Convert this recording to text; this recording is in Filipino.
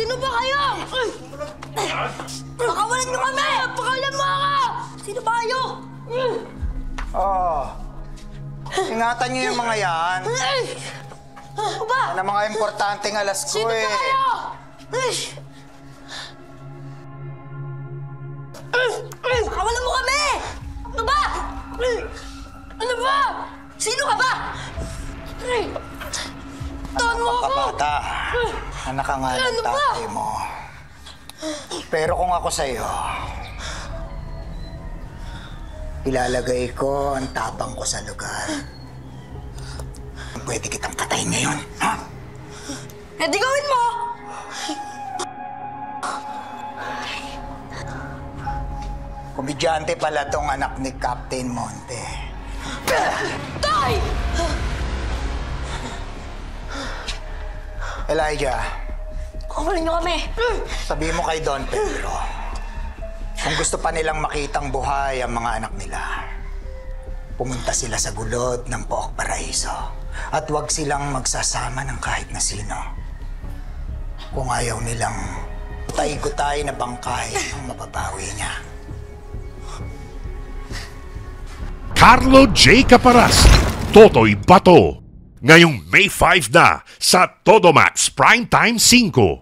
Sino ba kayo? Pakawalan niyo kami! Pakawalan mo ako! Sino ba kayo? Ingatan niyo yung mga yan. Ano ba? Yan ang mga importanteng alas ko Sino ba kayo? Pakawalan mo kami! Ano ba? Ano ba? Sino ka ba? Tawan mo ako! Kabata, anak ka nga ng tatay mo. Pero kung ako sa'yo, ilalagay ko ang tapang ko sa lugar. Pwede kitang patayin ngayon, ha? Eh, di gawin mo! Komedyante pala tong anak ni Captain Monte. Tay! Elijah, Pakawalan niyo kami! sabihin mo kay Don Pedro, kung gusto pa nilang makitang buhay ang mga anak nila, pumunta sila sa gulod ng Pook Paraiso at huwag silang magsasama ng kahit na sino. Kung ayaw nilang tay-gutay na bangkay ang mababawi niya. Carlo J. Caparas, Totoy Bato. Ngayong May 5 na sa Todo Max Primetime 5.